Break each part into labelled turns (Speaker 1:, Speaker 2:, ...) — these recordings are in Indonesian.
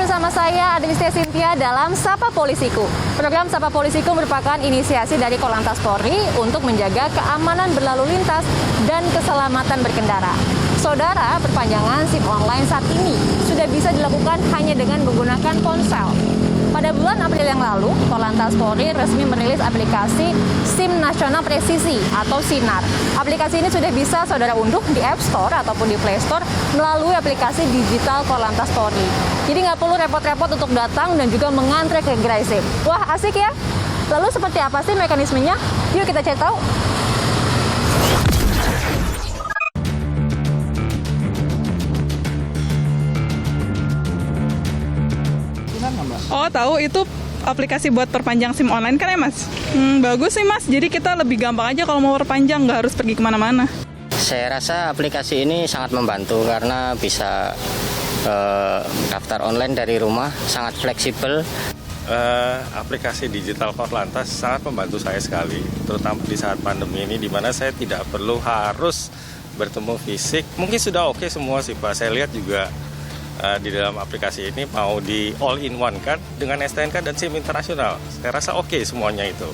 Speaker 1: bersama saya Adlistia Cynthia dalam Sapa Polisiku. Program Sapa Polisiku merupakan inisiasi dari Korlantas Polri untuk menjaga keamanan berlalu lintas dan keselamatan berkendara. Saudara, perpanjangan SIM online saat ini sudah bisa dilakukan hanya dengan menggunakan ponsel. Pada bulan April yang lalu, Korlantas Polri resmi merilis aplikasi SIM Nasional Presisi atau SINAR. Aplikasi ini sudah bisa saudara unduh di App Store ataupun di Play Store melalui aplikasi digital Korlantas Polri. Jadi nggak perlu repot-repot untuk datang dan juga mengantre ke gerai SIM. Wah, asik ya? Lalu seperti apa sih mekanismenya? Yuk kita cari tahu.
Speaker 2: Oh, tahu itu aplikasi buat perpanjang SIM online kan ya, Mas? Bagus sih, Mas. Jadi kita lebih gampang aja kalau mau perpanjang, nggak harus pergi kemana-mana.
Speaker 3: Saya rasa aplikasi ini sangat membantu karena bisa daftar online dari rumah, sangat fleksibel.
Speaker 4: Aplikasi digital Korlantas sangat membantu saya sekali, terutama di saat pandemi ini, di mana saya tidak perlu harus bertemu fisik. Mungkin sudah oke semua sih, Pak. Saya lihat juga di dalam aplikasi ini mau di all in one kan dengan STNK dan SIM internasional. Saya rasa oke semuanya itu.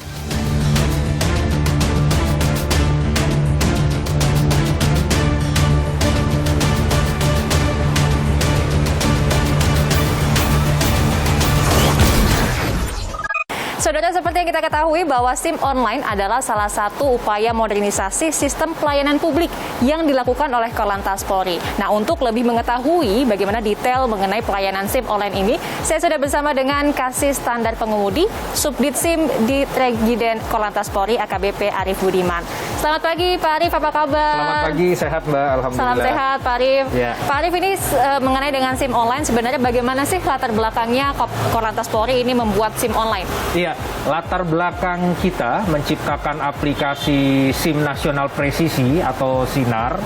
Speaker 1: Saudara, seperti yang kita ketahui bahwa SIM online adalah salah satu upaya modernisasi sistem pelayanan publik yang dilakukan oleh Korlantas Polri. Nah, untuk lebih mengetahui bagaimana detail mengenai pelayanan SIM online ini, saya sudah bersama dengan Kasih Standar Pengemudi, Subdit SIM di Regiden Korlantas Polri AKBP Arif Budiman. Selamat pagi Pak Arif, apa kabar?
Speaker 5: Selamat pagi, sehat Mbak, alhamdulillah.
Speaker 1: Salam sehat Pak Arif.
Speaker 5: Ya.
Speaker 1: Pak Arif, ini mengenai dengan SIM online, sebenarnya bagaimana sih latar belakangnya Korlantas Polri ini membuat SIM online?
Speaker 5: Iya, latar belakang kita menciptakan aplikasi SIM Nasional Presisi atau SINAR.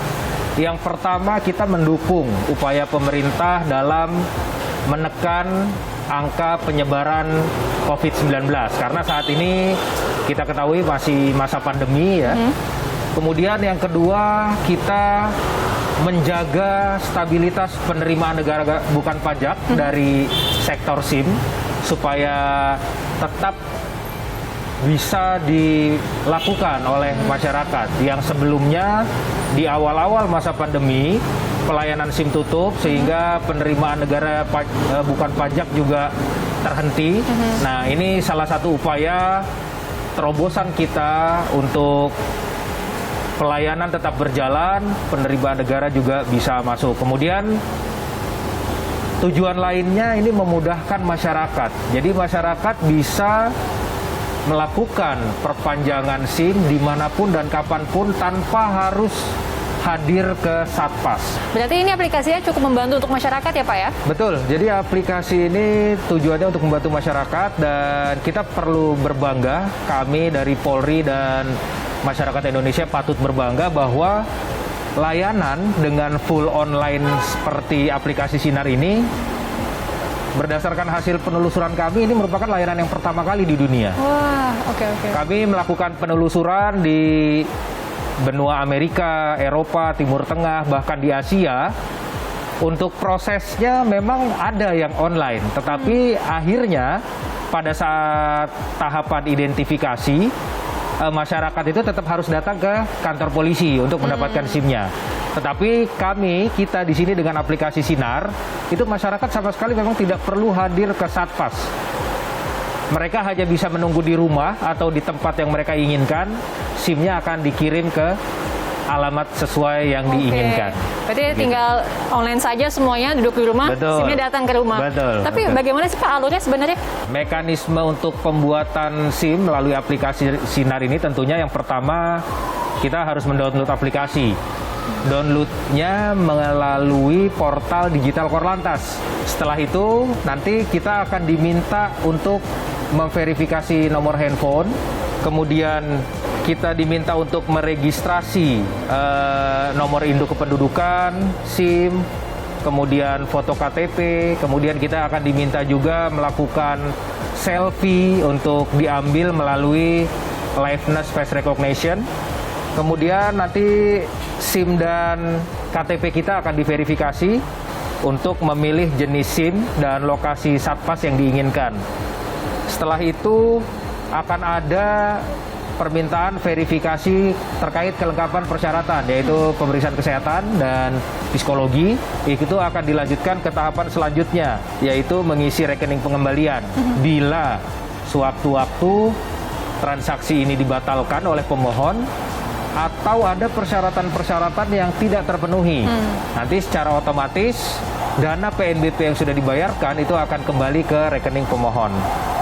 Speaker 5: Yang pertama, kita mendukung upaya pemerintah dalam menekan angka penyebaran COVID-19. Karena saat ini kita ketahui masih masa pandemi ya. Kemudian yang kedua, kita menjaga stabilitas penerimaan negara bukan pajak dari sektor SIM supaya tetap bisa dilakukan oleh masyarakat yang sebelumnya di awal-awal masa pandemi pelayanan SIM tutup sehingga penerimaan negara bukan pajak juga terhenti. Nah, ini salah satu upaya terobosan kita untuk pelayanan tetap berjalan, penerimaan negara juga bisa masuk. Kemudian tujuan lainnya ini memudahkan masyarakat. Jadi masyarakat bisa melakukan perpanjangan SIM dimanapun dan kapanpun tanpa harus hadir ke Satpas.
Speaker 1: Berarti ini aplikasinya cukup membantu untuk masyarakat ya Pak ya?
Speaker 5: Betul, jadi aplikasi ini tujuannya untuk membantu masyarakat dan kita perlu berbangga, kami dari Polri dan masyarakat Indonesia patut berbangga bahwa layanan dengan full online seperti aplikasi SINAR ini berdasarkan hasil penelusuran kami ini merupakan layanan yang pertama kali di dunia.
Speaker 1: Wah, oke.
Speaker 5: Kami melakukan penelusuran di benua Amerika, Eropa, Timur Tengah, bahkan di Asia. Untuk prosesnya memang ada yang online, tetapi akhirnya pada saat tahapan identifikasi masyarakat itu tetap harus datang ke kantor polisi untuk mendapatkan SIM-nya. Tetapi kita di sini dengan aplikasi SINAR, itu masyarakat sama sekali memang tidak perlu hadir ke Satpas. Mereka hanya bisa menunggu di rumah atau di tempat yang mereka inginkan, SIM-nya akan dikirim ke alamat sesuai yang diinginkan.
Speaker 1: Berarti tinggal online saja semuanya, duduk di rumah, SIM-nya datang ke rumah. Tapi bagaimana sih Pak alurnya sebenarnya? Mekanisme
Speaker 5: untuk pembuatan SIM melalui aplikasi SINAR ini tentunya yang pertama kita harus mendownload aplikasi. Downloadnya melalui portal digital Korlantas. Setelah itu nanti kita akan diminta untuk memverifikasi nomor handphone, kemudian kita diminta untuk meregistrasi nomor induk kependudukan, SIM, kemudian foto KTP, kemudian kita akan diminta juga melakukan selfie untuk diambil melalui liveness face recognition. Kemudian nanti SIM dan KTP kita akan diverifikasi. untuk memilih jenis SIM dan lokasi satpas yang diinginkan. Setelah itu akan ada permintaan verifikasi terkait kelengkapan persyaratan, yaitu pemeriksaan kesehatan dan psikologi. Itu akan dilanjutkan ke tahapan selanjutnya, yaitu mengisi rekening pengembalian. Bila sewaktu-waktu transaksi ini dibatalkan oleh pemohon atau ada persyaratan-persyaratan yang tidak terpenuhi, nanti secara otomatis dana PNBP yang sudah dibayarkan itu akan kembali ke rekening pemohon.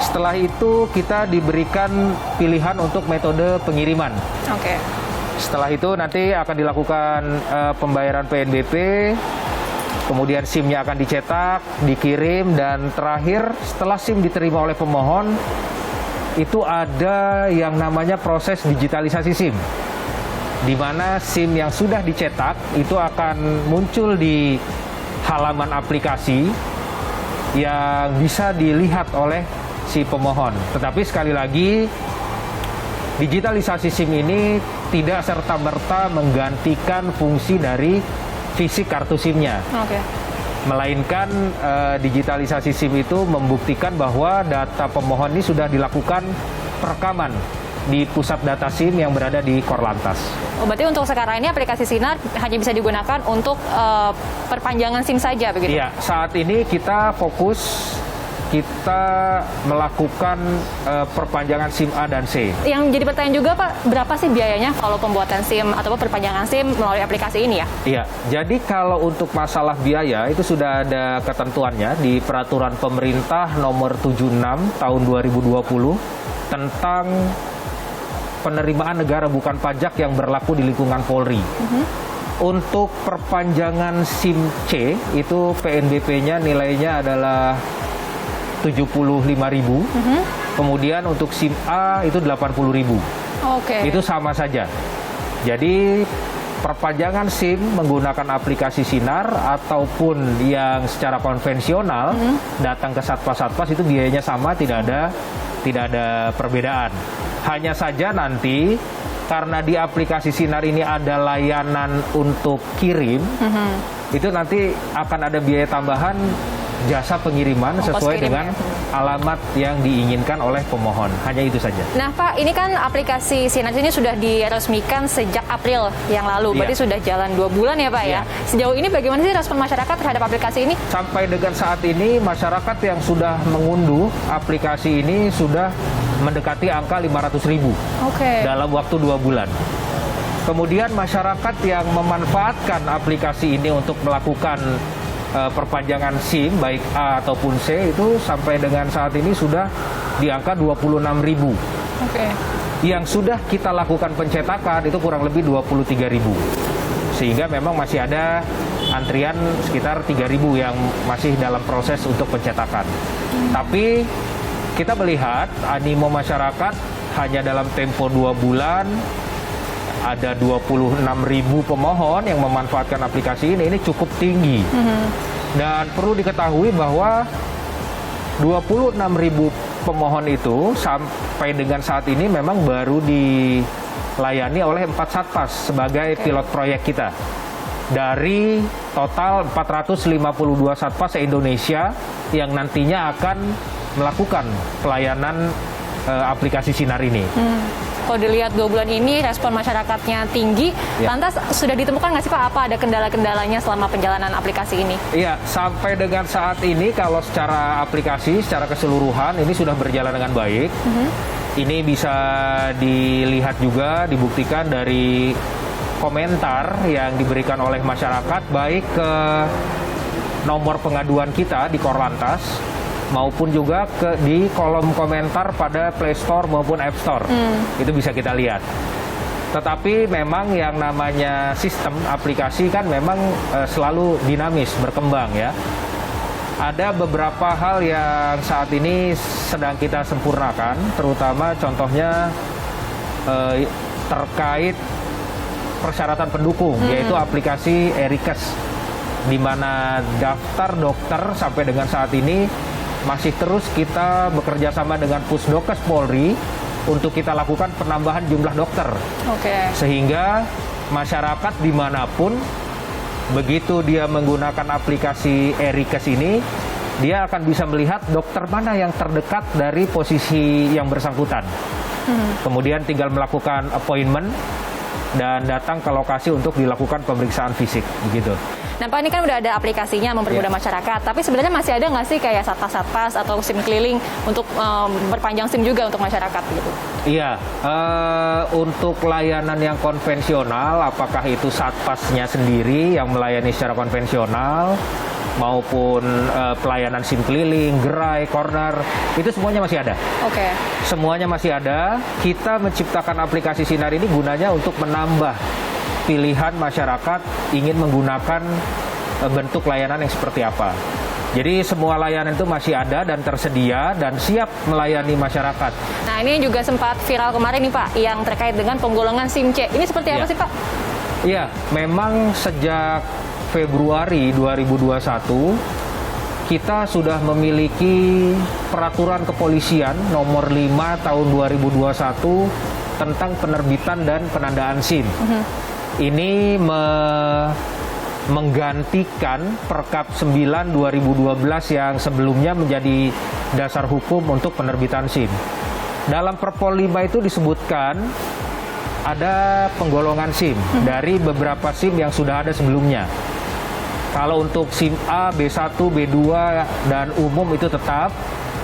Speaker 5: Setelah itu kita diberikan pilihan untuk metode pengiriman.
Speaker 1: Oke.
Speaker 5: Setelah itu nanti akan dilakukan pembayaran PNBP, kemudian SIM-nya akan dicetak, dikirim, dan terakhir setelah SIM diterima oleh pemohon, itu ada yang namanya proses digitalisasi SIM, di mana SIM yang sudah dicetak itu akan muncul di halaman aplikasi yang bisa dilihat oleh si pemohon. Tetapi sekali lagi, digitalisasi SIM ini tidak serta-merta menggantikan fungsi dari fisik kartu SIM-nya.
Speaker 1: Oke.
Speaker 5: Melainkan digitalisasi SIM itu membuktikan bahwa data pemohon ini sudah dilakukan perekaman di pusat data SIM yang berada di Korlantas.
Speaker 1: Oh, berarti untuk sekarang ini aplikasi Sinar hanya bisa digunakan untuk perpanjangan SIM saja begitu?
Speaker 5: Iya, saat ini kita fokus melakukan perpanjangan SIM A dan C.
Speaker 1: Yang jadi pertanyaan juga Pak, berapa sih biayanya kalau pembuatan SIM atau perpanjangan SIM melalui aplikasi ini ya? Iya,
Speaker 5: jadi kalau untuk masalah biaya itu sudah ada ketentuannya di Peraturan Pemerintah Nomor 76 Tahun 2020 tentang penerimaan negara bukan pajak yang berlaku di lingkungan Polri. Untuk perpanjangan SIM C itu PNBP-nya nilainya adalah 75.000. Kemudian untuk SIM A itu 80.000.
Speaker 1: Oke.
Speaker 5: Itu sama saja. Jadi perpanjangan SIM menggunakan aplikasi Sinar ataupun yang secara konvensional datang ke satpas-satpas itu biayanya sama, tidak ada perbedaan. Hanya saja nanti karena di aplikasi Sinar ini ada layanan untuk kirim, itu nanti akan ada biaya tambahan jasa pengiriman sesuai dengan alamat yang diinginkan oleh pemohon. Hanya itu saja.
Speaker 1: Nah Pak, ini kan aplikasi Sinar ini sudah diresmikan sejak April yang lalu. Berarti sudah jalan 2 bulan ya Pak ya. Sejauh ini bagaimana sih respon masyarakat terhadap aplikasi ini?
Speaker 5: Sampai dengan saat ini masyarakat yang sudah mengunduh aplikasi ini sudah mendekati angka 500.000 dalam waktu 2 bulan. Kemudian masyarakat yang memanfaatkan aplikasi ini untuk melakukan perpanjangan SIM baik A ataupun C itu sampai dengan saat ini sudah di angka 26.000. Yang sudah kita lakukan pencetakan itu kurang lebih 23.000. Sehingga memang masih ada antrian sekitar 3.000 yang masih dalam proses untuk pencetakan. Tapi kita melihat animo masyarakat hanya dalam tempo 2 bulan ada 26.000 pemohon yang memanfaatkan aplikasi ini cukup tinggi. Dan perlu diketahui bahwa 26.000 pemohon itu sampai dengan saat ini memang baru dilayani oleh 4 satpas sebagai pilot proyek kita. Dari total 452 satpas se-Indonesia yang nantinya akan melakukan pelayanan aplikasi Sinar ini.
Speaker 1: Kalau dilihat 2 bulan ini respon masyarakatnya tinggi, lantas sudah ditemukan nggak sih Pak apa ada kendala-kendalanya selama penjalanan aplikasi ini?
Speaker 5: Iya, sampai dengan saat ini kalau secara aplikasi, secara keseluruhan ini sudah berjalan dengan baik. Ini bisa dilihat juga, dibuktikan dari komentar yang diberikan oleh masyarakat baik ke nomor pengaduan kita di Korlantas maupun juga di kolom komentar pada Play Store maupun App Store. Itu bisa kita lihat. Tetapi memang yang namanya sistem aplikasi kan memang selalu dinamis, berkembang ya. Ada beberapa hal yang saat ini sedang kita sempurnakan, terutama contohnya terkait persyaratan pendukung, yaitu aplikasi Erikes, di mana daftar dokter sampai dengan saat ini masih terus kita bekerja sama dengan Pusdokes Polri untuk kita lakukan penambahan jumlah dokter. Sehingga masyarakat dimanapun Begitu dia menggunakan aplikasi e-Rikes ini, dia akan bisa melihat dokter mana yang terdekat dari posisi yang bersangkutan. Kemudian tinggal melakukan appointment dan datang ke lokasi untuk dilakukan pemeriksaan fisik, begitu.
Speaker 1: Nah Pak, ini kan udah ada aplikasinya mempermudah masyarakat, tapi sebenarnya masih ada nggak sih kayak satpas-satpas atau SIM keliling untuk berpanjang SIM juga untuk masyarakat gitu?
Speaker 5: Iya, untuk layanan yang konvensional, apakah itu satpasnya sendiri yang melayani secara konvensional, maupun pelayanan SIM keliling, gerai, corner, itu semuanya masih ada.
Speaker 1: Oke.
Speaker 5: Semuanya masih ada. Kita menciptakan aplikasi Sinar ini gunanya untuk menambah pilihan masyarakat ingin menggunakan bentuk layanan yang seperti apa. Jadi semua layanan itu masih ada dan tersedia dan siap melayani masyarakat.
Speaker 1: Nah ini juga sempat viral kemarin nih Pak, yang terkait dengan penggolongan SIM C. Ini seperti apa sih Pak?
Speaker 5: Iya, memang sejak Februari 2021 kita sudah memiliki peraturan kepolisian nomor 5 tahun 2021 tentang penerbitan dan penandaan SIM. Ini menggantikan Perkap 9 2012 yang sebelumnya menjadi dasar hukum untuk penerbitan SIM. Dalam Perpol 5 itu disebutkan ada penggolongan SIM dari beberapa SIM yang sudah ada sebelumnya. Kalau untuk SIM A, B1, B2, dan umum itu tetap,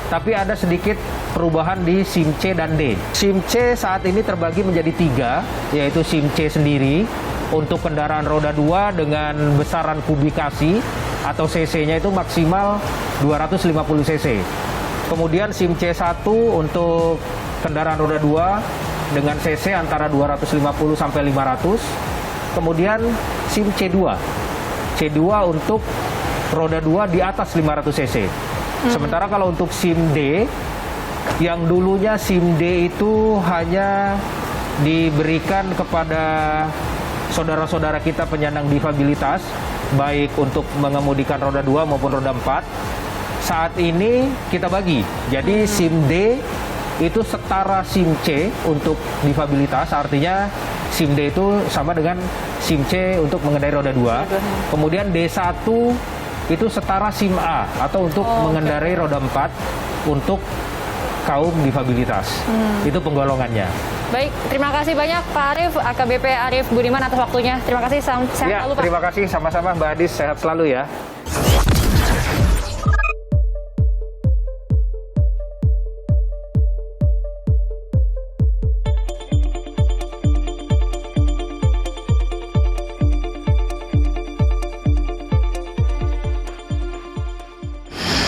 Speaker 5: tapi ada sedikit perubahan di SIM C dan D. SIM C saat ini terbagi menjadi 3, yaitu SIM C sendiri untuk kendaraan roda 2 dengan besaran kubikasi atau cc-nya itu maksimal 250 cc. Kemudian SIM C1 untuk kendaraan roda 2 dengan cc antara 250 sampai 500. Kemudian SIM C2. C2 untuk roda 2 di atas 500 cc. Sementara kalau untuk SIM D, yang dulunya SIM D itu hanya diberikan kepada saudara-saudara kita penyandang difabilitas, baik untuk mengemudikan roda 2 maupun roda 4. Saat ini kita bagi. Jadi SIM D itu setara SIM C untuk difabilitas, artinya SIM D itu sama dengan SIM C untuk mengendarai roda 2. Kemudian D1 itu setara SIM A atau untuk mengendarai roda 4 untuk kaum difabilitas. Itu penggolongannya.
Speaker 1: Baik, terima kasih banyak Pak Arief, AKBP Arief Budiman atas waktunya. Terima kasih, sehat selalu Pak.
Speaker 5: Terima kasih, sama-sama Mbak Adis, sehat selalu ya.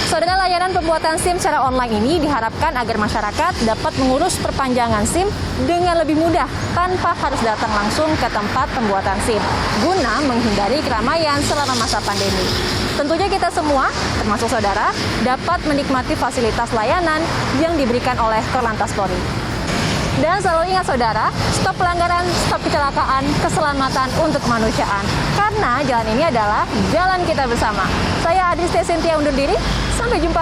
Speaker 1: Saudara, layanan pembuatan SIM secara online ini diharapkan agar masyarakat dapat mengurus perpanjangan SIM dengan lebih mudah tanpa harus datang langsung ke tempat pembuatan SIM guna menghindari keramaian selama masa pandemi. Tentunya kita semua, termasuk saudara, dapat menikmati fasilitas layanan yang diberikan oleh Korlantas Polri. Dan selalu ingat saudara, stop pelanggaran, stop kecelakaan, keselamatan untuk kemanusiaan. Karena jalan ini adalah jalan kita bersama. Saya Adis Cynthia undur diri, sampai jumpa.